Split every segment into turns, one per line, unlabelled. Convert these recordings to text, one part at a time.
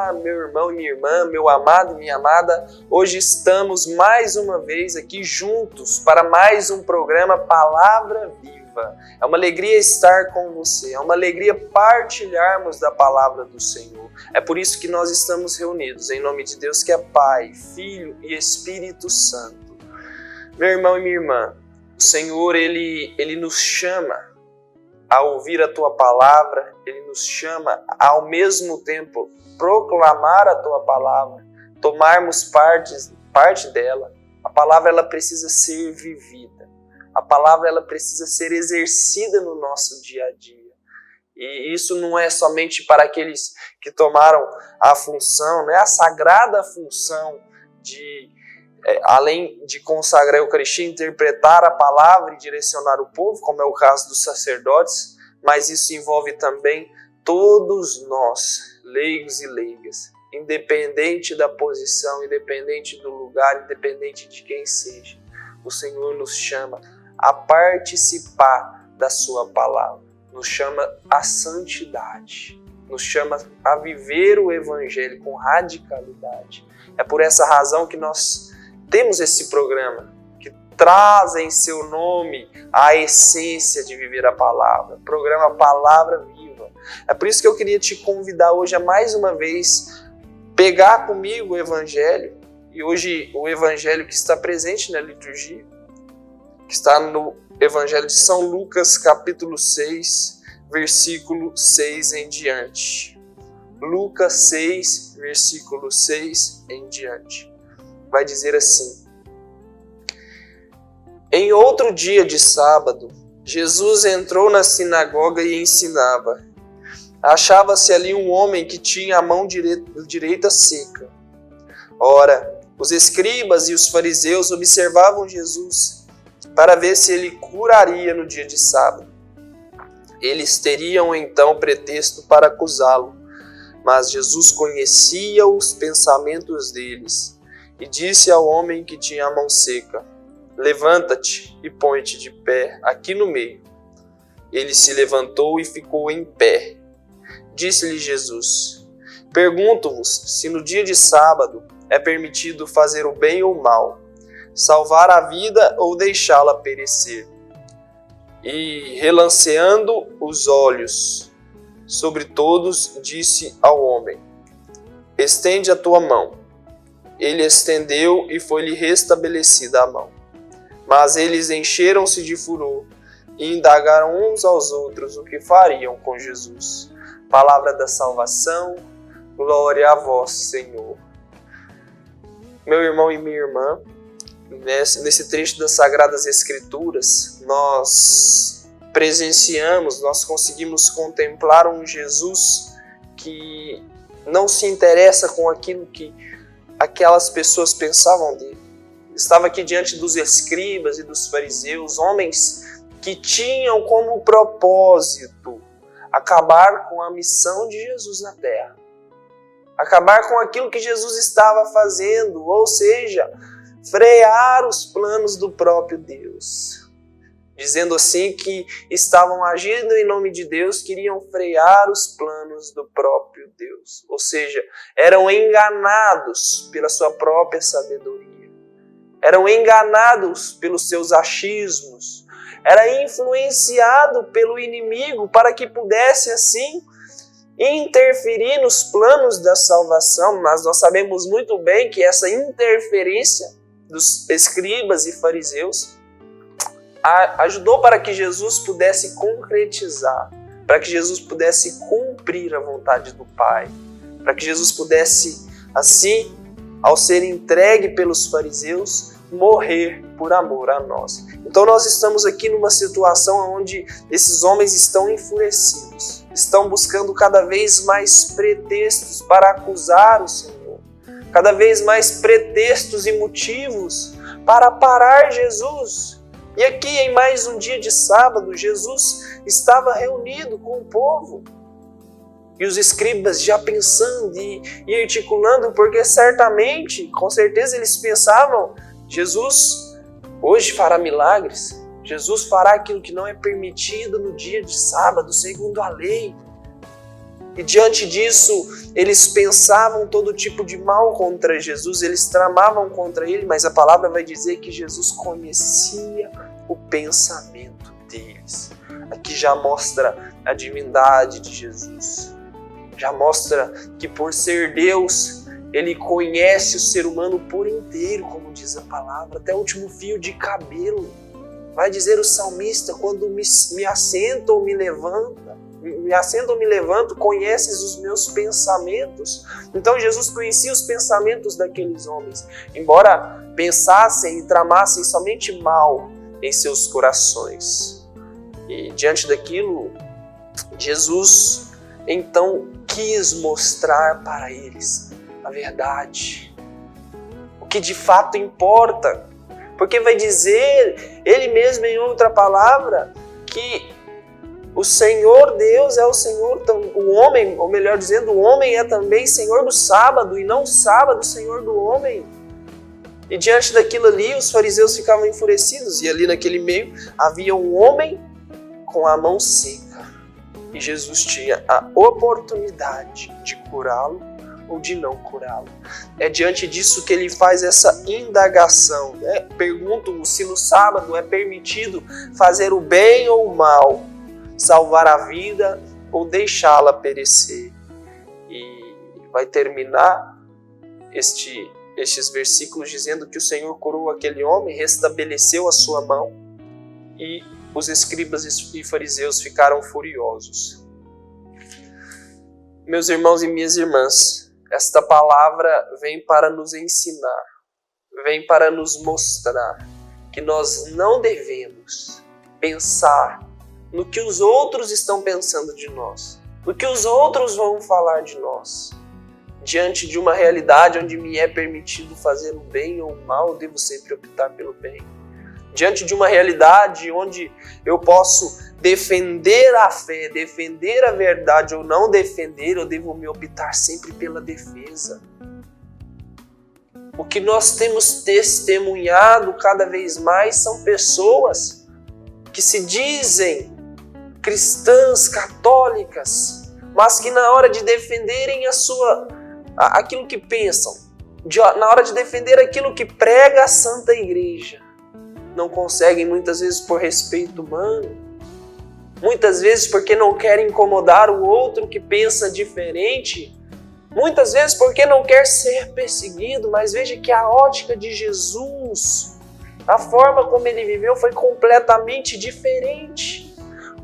Olá, meu irmão e minha irmã, meu amado e minha amada. Hoje estamos mais uma vez aqui juntos para mais um programa Palavra Viva. É uma alegria estar com você, é uma alegria partilharmos da Palavra do Senhor. É por isso que nós estamos reunidos, em nome de Deus que é Pai, Filho e Espírito Santo. Meu irmão e minha irmã, o Senhor, Ele nos chama a ouvir a Tua Palavra, Ele nos chama a, ao mesmo tempo, proclamar a Tua Palavra, tomarmos parte dela. A Palavra ela precisa ser vivida. A Palavra ela precisa ser exercida no nosso dia a dia. E isso não é somente para aqueles que tomaram a função, né, a sagrada função de além de consagrar a Eucaristia, interpretar a palavra e direcionar o povo, como é o caso dos sacerdotes, mas isso envolve também todos nós, leigos e leigas, independente da posição, independente do lugar, independente de quem seja. O Senhor nos chama a participar da sua palavra, nos chama à santidade, nos chama a viver o Evangelho com radicalidade. É por essa razão que nós temos esse programa, que traz em seu nome a essência de viver a palavra, programa Palavra Viva. É por isso que eu queria te convidar hoje a mais uma vez pegar comigo o Evangelho, e hoje o Evangelho que está presente na liturgia, que está no Evangelho de São Lucas, capítulo 6, versículo 6 em diante. Lucas 6, versículo 6 em diante. Vai dizer assim: em outro dia de sábado, Jesus entrou na sinagoga e ensinava. Achava-se ali um homem que tinha a mão direita seca. Ora, os escribas e os fariseus observavam Jesus para ver se ele curaria no dia de sábado. Eles teriam então pretexto para acusá-lo, mas Jesus conhecia os pensamentos deles. E disse ao homem que tinha a mão seca: levanta-te e põe-te de pé aqui no meio. Ele se levantou e ficou em pé. Disse-lhe Jesus: pergunto-vos se no dia de sábado é permitido fazer o bem ou o mal, salvar a vida ou deixá-la perecer. E relanceando os olhos sobre todos, disse ao homem: estende a tua mão. Ele estendeu e foi-lhe restabelecida a mão. Mas eles encheram-se de furor e indagaram uns aos outros o que fariam com Jesus. Palavra da salvação, glória a vós, Senhor. Meu irmão e minha irmã, nesse trecho das Sagradas Escrituras, nós presenciamos, nós conseguimos contemplar um Jesus que não se interessa com aquilo que aquelas pessoas pensavam dele. Estava aqui diante dos escribas e dos fariseus, homens que tinham como propósito acabar com a missão de Jesus na terra. Acabar com aquilo que Jesus estava fazendo, ou seja, frear os planos do próprio Deus. Dizendo assim que estavam agindo em nome de Deus, queriam frear os planos do próprio Deus. Ou seja, eram enganados pela sua própria sabedoria. Eram enganados pelos seus achismos. Era influenciado pelo inimigo para que pudesse assim interferir nos planos da salvação. Mas nós sabemos muito bem que essa interferência dos escribas e fariseus ajudou para que Jesus pudesse concretizar, para que Jesus pudesse cumprir a vontade do Pai, para que Jesus pudesse, assim, ao ser entregue pelos fariseus, morrer por amor a nós. Então nós estamos aqui numa situação onde esses homens estão enfurecidos, estão buscando cada vez mais pretextos para acusar o Senhor, cada vez mais pretextos e motivos para parar Jesus. E aqui, em mais um dia de sábado, Jesus estava reunido com o povo. E os escribas já pensando e articulando, porque certamente, com certeza eles pensavam, Jesus hoje fará milagres. Jesus fará aquilo que não é permitido no dia de sábado, segundo a lei. E diante disso, eles pensavam todo tipo de mal contra Jesus, eles tramavam contra ele, mas a palavra vai dizer que Jesus conhecia o pensamento deles. Aqui já mostra a divindade de Jesus. Já mostra que por ser Deus, ele conhece o ser humano por inteiro, como diz a palavra, até o último fio de cabelo. Vai dizer o salmista, quando me assento ou me levanto, conheces os meus pensamentos. Então Jesus conhecia os pensamentos daqueles homens, embora pensassem e tramassem somente mal em seus corações. E diante daquilo, Jesus então quis mostrar para eles a verdade, o que de fato importa. Porque vai dizer, ele mesmo em outra palavra, que o Senhor Deus é o Senhor, o homem, ou melhor dizendo, o homem é também Senhor do sábado, e não o sábado Senhor do homem. E diante daquilo ali, os fariseus ficavam enfurecidos, e ali naquele meio havia um homem com a mão seca. E Jesus tinha a oportunidade de curá-lo ou de não curá-lo. É diante disso que ele faz essa indagação. Pergunto se no sábado é permitido fazer o bem ou o mal, salvar a vida ou deixá-la perecer. E vai terminar estes versículos dizendo que o Senhor curou aquele homem, restabeleceu a sua mão, e os escribas e fariseus ficaram furiosos. Meus irmãos e minhas irmãs, esta palavra vem para nos ensinar, vem para nos mostrar que nós não devemos pensar no que os outros estão pensando de nós, no que os outros vão falar de nós. Diante de uma realidade onde me é permitido fazer o bem ou o mal, eu devo sempre optar pelo bem. Diante de uma realidade onde eu posso defender a fé, defender a verdade ou não defender, eu devo me optar sempre pela defesa. O que nós temos testemunhado cada vez mais são pessoas que se dizem cristãs, católicas, mas que na hora de defenderem aquilo que pensam, na hora de defender aquilo que prega a Santa Igreja, não conseguem, muitas vezes por respeito humano, muitas vezes porque não querem incomodar o outro que pensa diferente, muitas vezes porque não quer ser perseguido. Mas veja que a ótica de Jesus, a forma como ele viveu foi completamente diferente.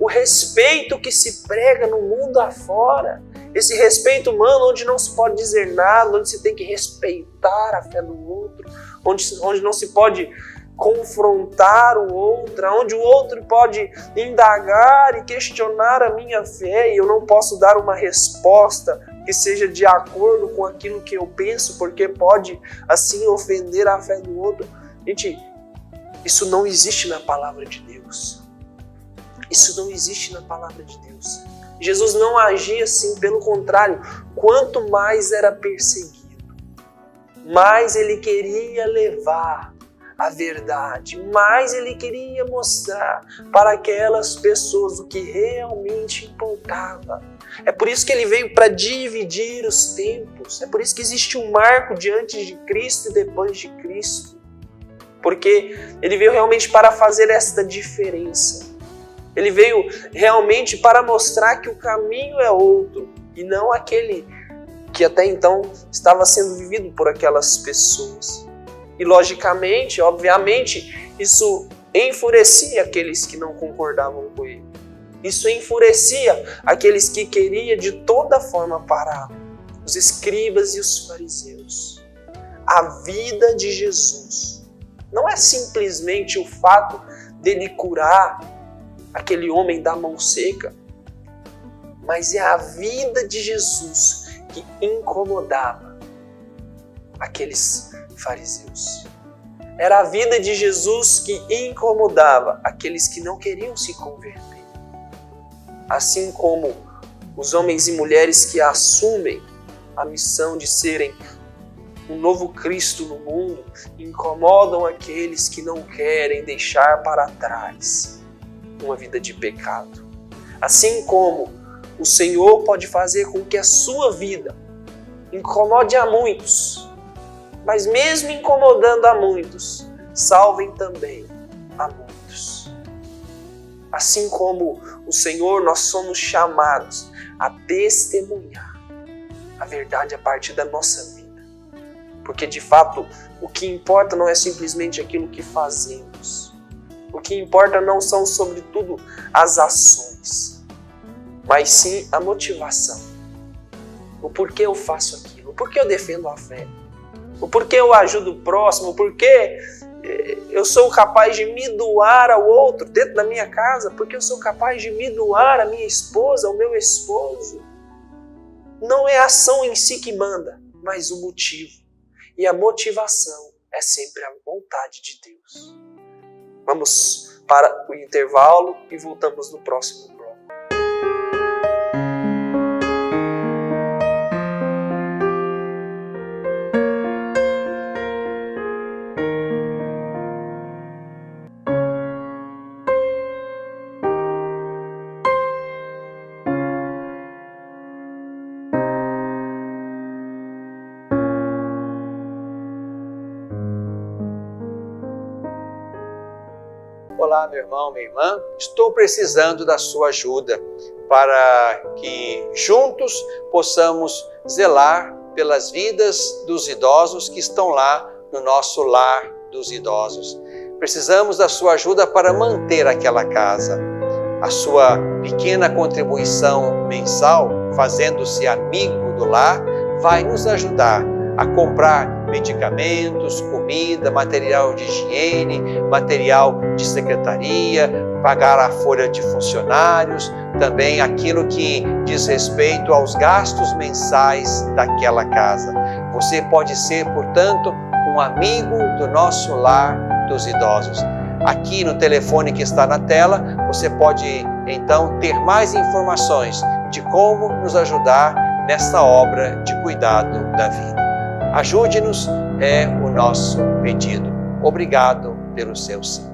O respeito que se prega no mundo afora, esse respeito humano onde não se pode dizer nada, onde se tem que respeitar a fé do outro, onde não se pode confrontar o outro, onde o outro pode indagar e questionar a minha fé e eu não posso dar uma resposta que seja de acordo com aquilo que eu penso, porque pode assim ofender a fé do outro. Gente, isso não existe na palavra de Deus. Isso não existe na palavra de Deus. Jesus não agia assim, pelo contrário, quanto mais era perseguido, mais ele queria levar a verdade, mais ele queria mostrar para aquelas pessoas o que realmente importava. É por isso que ele veio para dividir os tempos, é por isso que existe um marco diante de Cristo e depois de Cristo, porque ele veio realmente para fazer esta diferença. Ele veio realmente para mostrar que o caminho é outro e não aquele que até então estava sendo vivido por aquelas pessoas. E logicamente, obviamente, isso enfurecia aqueles que não concordavam com ele. Isso enfurecia aqueles que queriam de toda forma pará-lo, os escribas e os fariseus. A vida de Jesus não é simplesmente o fato dele curar aquele homem da mão seca, mas é a vida de Jesus que incomodava aqueles fariseus. Era a vida de Jesus que incomodava aqueles que não queriam se converter. Assim como os homens e mulheres que assumem a missão de serem um novo Cristo no mundo, incomodam aqueles que não querem deixar para trás uma vida de pecado. Assim como o Senhor pode fazer com que a sua vida incomode a muitos, mas mesmo incomodando a muitos, salvem também a muitos. Assim como o Senhor, nós somos chamados a testemunhar a verdade a partir da nossa vida. Porque de fato, o que importa não é simplesmente aquilo que fazemos. O que importa não são, sobretudo, as ações, mas sim a motivação. O porquê eu faço aquilo, o porquê eu defendo a fé, o porquê eu ajudo o próximo, o porquê eu sou capaz de me doar ao outro dentro da minha casa, porque eu sou capaz de me doar à minha esposa, ao meu esposo. Não é a ação em si que manda, mas o motivo. E a motivação é sempre a vontade de Deus. Vamos para o intervalo e voltamos no próximo bloco.
Olá, meu irmão, minha irmã. Estou precisando da sua ajuda para que juntos possamos zelar pelas vidas dos idosos que estão lá no nosso lar dos idosos. Precisamos da sua ajuda para manter aquela casa. A sua pequena contribuição mensal, fazendo-se amigo do lar, vai nos ajudar a comprar medicamentos, comida, material de higiene, material de secretaria, pagar a folha de funcionários, também aquilo que diz respeito aos gastos mensais daquela casa. Você pode ser, portanto, um amigo do nosso lar dos idosos. Aqui no telefone que está na tela, você pode então ter mais informações de como nos ajudar nessa obra de cuidado da vida. Ajude-nos, é o nosso pedido. Obrigado pelo seu sim.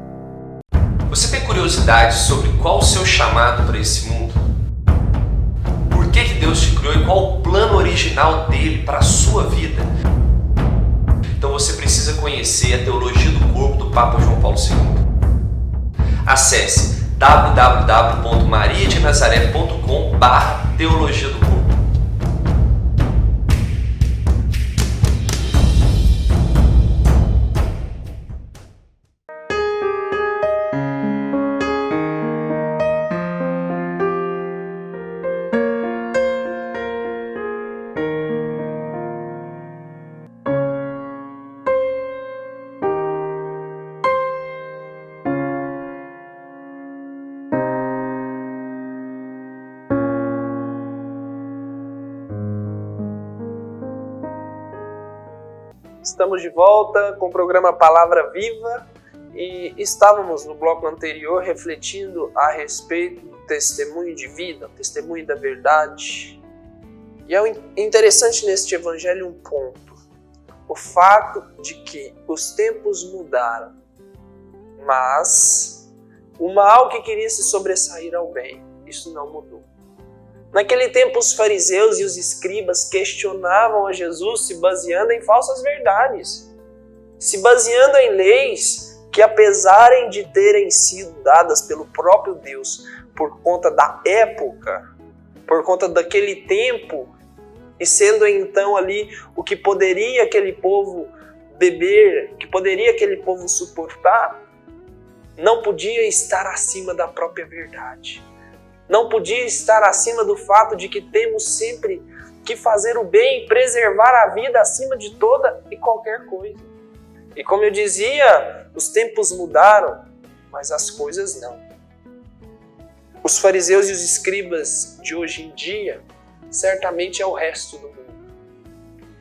Você tem curiosidade sobre qual o seu chamado para esse mundo? Por que Deus te criou e qual o plano original dele para a sua vida? Então você precisa conhecer a teologia do corpo do Papa João Paulo II. Acesse www.mariadenazaré.com/teologia do corpo.
Estamos de volta com o programa Palavra Viva e estávamos no bloco anterior refletindo a respeito do testemunho de vida, o testemunho da verdade. E é interessante neste evangelho um ponto, o fato de que os tempos mudaram, mas o mal que queria se sobressair ao bem, isso não mudou. Naquele tempo, os fariseus e os escribas questionavam a Jesus se baseando em falsas verdades, se baseando em leis que, apesar de terem sido dadas pelo próprio Deus por conta da época, por conta daquele tempo, e sendo então ali o que poderia aquele povo beber, que poderia aquele povo suportar, não podia estar acima da própria verdade. Não podia estar acima do fato de que temos sempre que fazer o bem e preservar a vida acima de toda e qualquer coisa. E como eu dizia, os tempos mudaram, mas as coisas não. Os fariseus e os escribas de hoje em dia, certamente é o resto do mundo.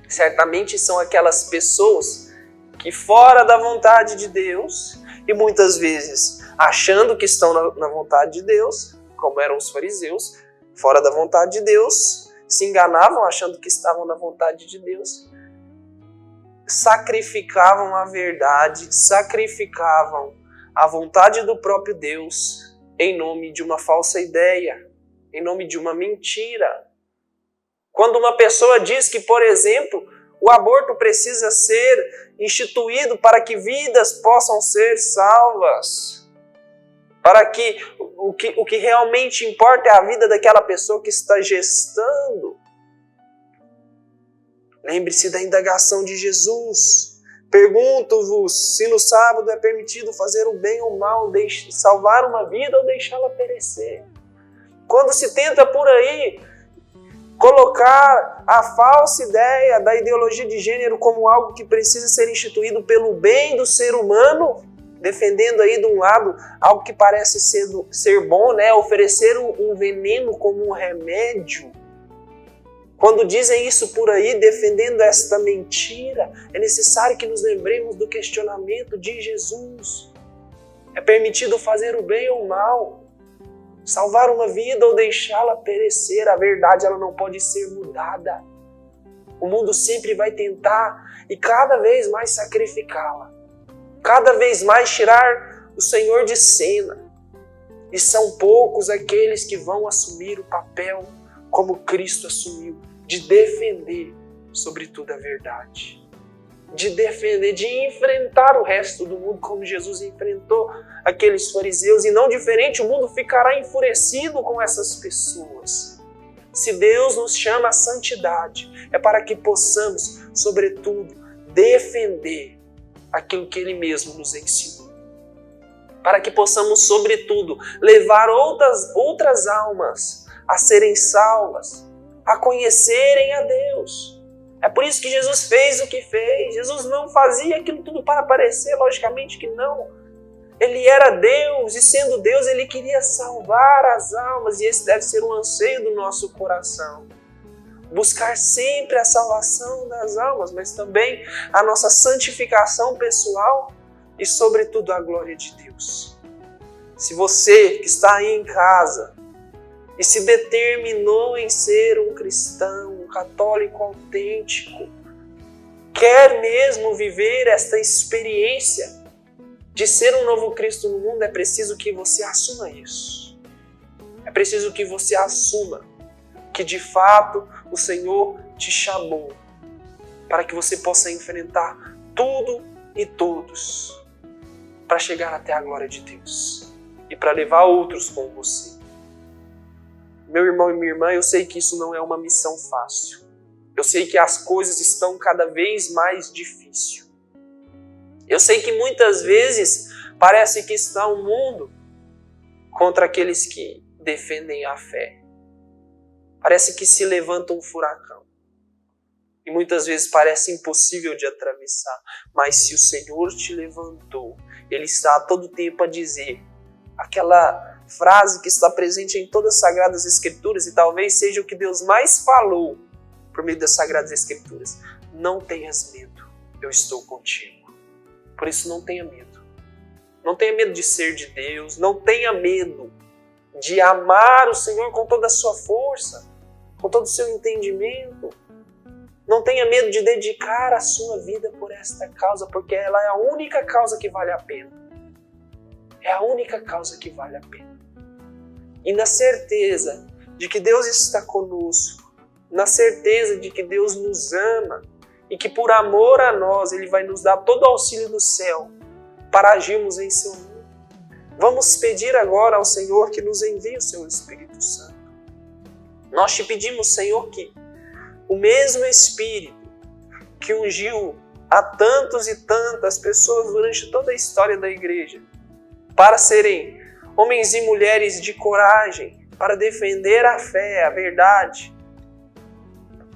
Certamente são aquelas pessoas que fora da vontade de Deus, e muitas vezes achando que estão na vontade de Deus, como eram os fariseus, fora da vontade de Deus, se enganavam achando que estavam na vontade de Deus, sacrificavam a verdade, sacrificavam a vontade do próprio Deus em nome de uma falsa ideia, em nome de uma mentira. Quando uma pessoa diz que, por exemplo, o aborto precisa ser instituído para que vidas possam ser salvas, para que o que realmente importa é a vida daquela pessoa que está gestando. Lembre-se da indagação de Jesus. Pergunto-vos se no sábado é permitido fazer o bem ou o mal, salvar uma vida ou deixá-la perecer. Quando se tenta por aí colocar a falsa ideia da ideologia de gênero como algo que precisa ser instituído pelo bem do ser humano, defendendo aí de um lado algo que parece ser bom, né? Oferecer um veneno como um remédio. Quando dizem isso por aí, defendendo esta mentira, é necessário que nos lembremos do questionamento de Jesus. É permitido fazer o bem ou o mal? Salvar uma vida ou deixá-la perecer? A verdade, ela não pode ser mudada. O mundo sempre vai tentar e cada vez mais sacrificá-la. Cada vez mais tirar o Senhor de cena. E são poucos aqueles que vão assumir o papel como Cristo assumiu, de defender, sobretudo, a verdade. De defender, de enfrentar o resto do mundo como Jesus enfrentou aqueles fariseus. E não diferente, o mundo ficará enfurecido com essas pessoas. Se Deus nos chama à santidade, é para que possamos, sobretudo, defender aquilo que Ele mesmo nos ensinou. Para que possamos, sobretudo, levar outras almas a serem salvas, a conhecerem a Deus. É por isso que Jesus fez o que fez. Jesus não fazia aquilo tudo para aparecer, logicamente que não. Ele era Deus e, sendo Deus, Ele queria salvar as almas, e esse deve ser um anseio do nosso coração. Buscar sempre a salvação das almas, mas também a nossa santificação pessoal e, sobretudo, a glória de Deus. Se você que está aí em casa e se determinou em ser um cristão, um católico autêntico, quer mesmo viver esta experiência de ser um novo Cristo no mundo, é preciso que você assuma isso. É preciso que você assuma que de fato o Senhor te chamou para que você possa enfrentar tudo e todos para chegar até a glória de Deus e para levar outros com você. Meu irmão e minha irmã, eu sei que isso não é uma missão fácil. Eu sei que as coisas estão cada vez mais difíceis. Eu sei que muitas vezes parece que está o mundo contra aqueles que defendem a fé. Parece que se levanta um furacão. E muitas vezes parece impossível de atravessar. Mas se o Senhor te levantou, Ele está a todo tempo a dizer aquela frase que está presente em todas as Sagradas Escrituras, e talvez seja o que Deus mais falou por meio das Sagradas Escrituras. Não tenhas medo, eu estou contigo. Por isso não tenha medo. Não tenha medo de ser de Deus, não tenha medo de amar o Senhor com toda a sua força, com todo o seu entendimento. Não tenha medo de dedicar a sua vida por esta causa, porque ela é a única causa que vale a pena. É a única causa que vale a pena. E na certeza de que Deus está conosco, na certeza de que Deus nos ama e que por amor a nós Ele vai nos dar todo o auxílio do céu para agirmos em seu nome. Vamos pedir agora ao Senhor que nos envie o seu Espírito Santo. Nós te pedimos, Senhor, que o mesmo Espírito que ungiu a tantos e tantas pessoas durante toda a história da igreja para serem homens e mulheres de coragem, para defender a fé, a verdade,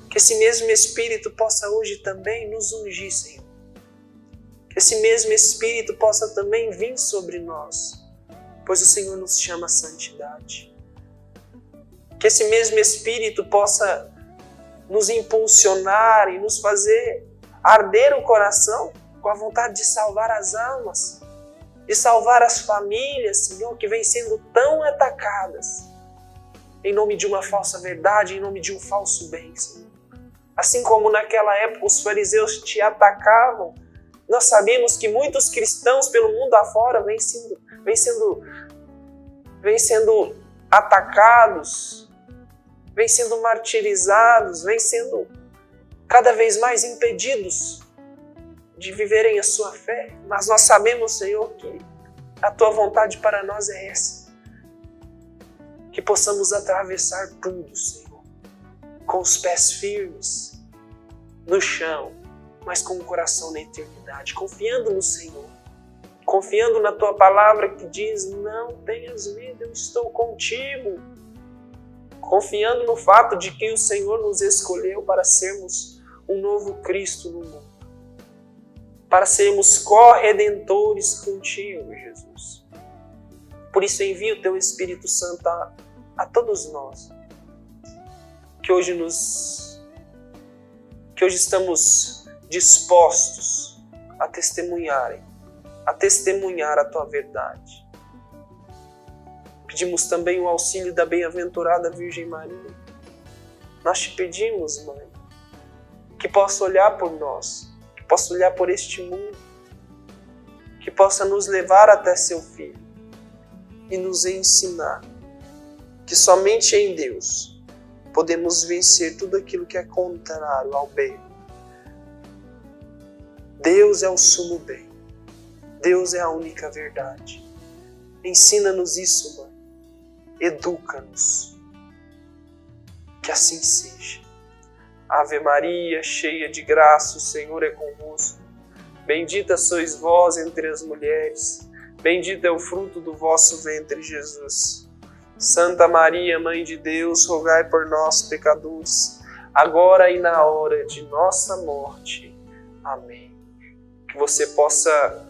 que esse mesmo Espírito possa hoje também nos ungir, Senhor. Que esse mesmo Espírito possa também vir sobre nós, pois o Senhor nos chama à santidade. Que esse mesmo Espírito possa nos impulsionar e nos fazer arder o coração com a vontade de salvar as almas, de salvar as famílias, Senhor, que vêm sendo tão atacadas em nome de uma falsa verdade, em nome de um falso bem, Senhor. Assim como naquela época os fariseus te atacavam, nós sabemos que muitos cristãos pelo mundo afora vêm sendo atacados, vêm sendo martirizados, vêm sendo cada vez mais impedidos de viverem a sua fé. Mas nós sabemos, Senhor, que a tua vontade para nós é essa. Que possamos atravessar tudo, Senhor, com os pés firmes no chão, mas com o coração na eternidade, confiando no Senhor, confiando na tua palavra que diz: não tenhas medo, eu estou contigo. Confiando no fato de que o Senhor nos escolheu para sermos um novo Cristo no mundo, para sermos corredentores contigo, Jesus. Por isso envia o teu Espírito Santo a todos nós, que hoje estamos dispostos a testemunhar a tua verdade. Pedimos também o auxílio da bem-aventurada Virgem Maria. Nós te pedimos, Mãe, que possa olhar por nós, que possa olhar por este mundo, que possa nos levar até seu Filho e nos ensinar que somente em Deus podemos vencer tudo aquilo que é contrário ao bem. Deus é o sumo bem. Deus é a única verdade. Ensina-nos isso, Mãe. Educa-nos. Que assim seja. Ave Maria, cheia de graça, o Senhor é convosco. Bendita sois vós entre as mulheres. Bendito é o fruto do vosso ventre, Jesus. Santa Maria, Mãe de Deus, rogai por nós, pecadores, agora e na hora de nossa morte. Amém. Que você possa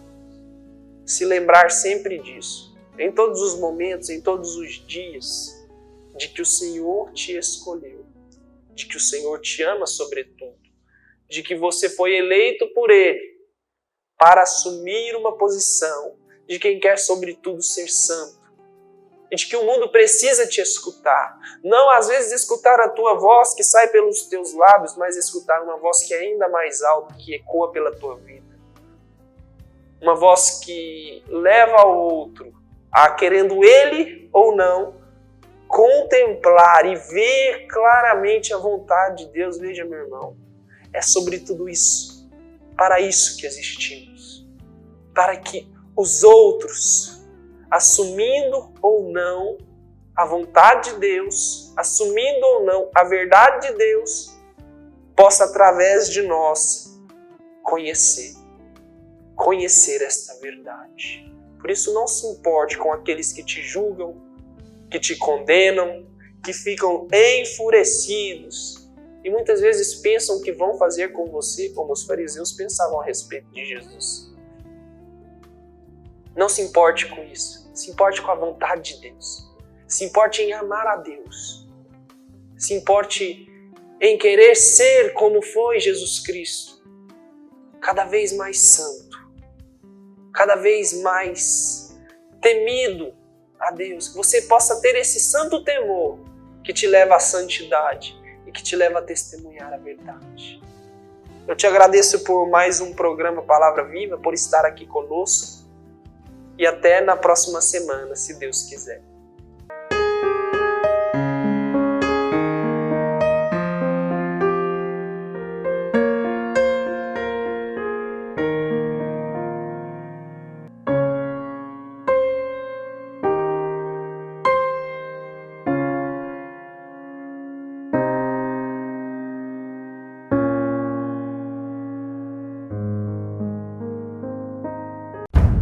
se lembrar sempre disso, em todos os momentos, em todos os dias, de que o Senhor te escolheu, de que o Senhor te ama sobretudo, de que você foi eleito por Ele para assumir uma posição de quem quer sobretudo ser santo, e de que o mundo precisa te escutar. Não às vezes escutar a tua voz que sai pelos teus lábios, mas escutar uma voz que é ainda mais alta, que ecoa pela tua vida. Uma voz que leva ao outro a, querendo ele ou não, contemplar e ver claramente a vontade de Deus. Veja, meu irmão, é sobre tudo isso, para isso que existimos, para que os outros, assumindo ou não a vontade de Deus, assumindo ou não a verdade de Deus, possa através de nós conhecer esta verdade. Por isso não se importe com aqueles que te julgam, que te condenam, que ficam enfurecidos e muitas vezes pensam que vão fazer com você como os fariseus pensavam a respeito de Jesus. Não se importe com isso. Se importe com a vontade de Deus. Se importe em amar a Deus. Se importe em querer ser como foi Jesus Cristo. Cada vez mais santo. Cada vez mais temido a Deus. Que você possa ter esse santo temor que te leva à santidade e que te leva a testemunhar a verdade. Eu te agradeço por mais um programa Palavra Viva, por estar aqui conosco. E até na próxima semana, se Deus quiser.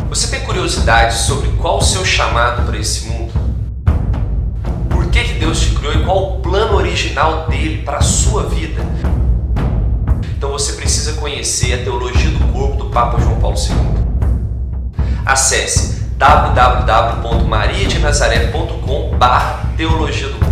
Você tem curiosidade sobre qual o seu chamado para esse mundo? Por que Deus te criou e qual o plano original dele para a sua vida? Então você precisa conhecer a teologia do corpo do Papa João Paulo II. Acesse www.mariadenazaré.com/teologia do corpo.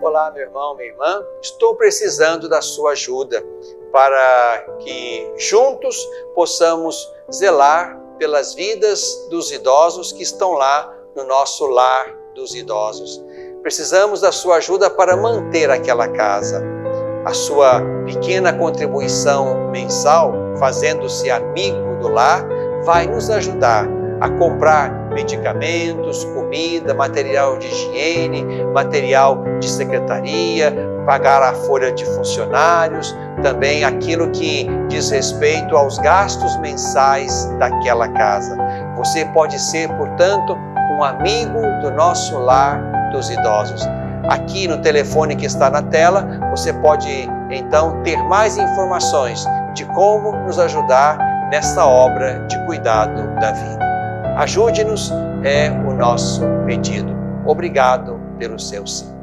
Olá, meu irmão, minha irmã. Estou precisando da sua ajuda para que juntos possamos zelar pelas vidas dos idosos que estão lá no nosso lar dos idosos. Precisamos da sua ajuda para manter aquela casa. a sua pequena contribuição mensal, fazendo-se amigo do lar, vai nos ajudar a comprar medicamentos, comida, material de higiene, material de secretaria, pagar a folha de funcionários, também aquilo que diz respeito aos gastos mensais daquela casa. Você pode ser, portanto, um amigo do nosso lar dos idosos. Aqui no telefone que está na tela, você pode então ter mais informações de como nos ajudar nessa obra de cuidado da vida. Ajude-nos é o nosso pedido. Obrigado pelo seu sim.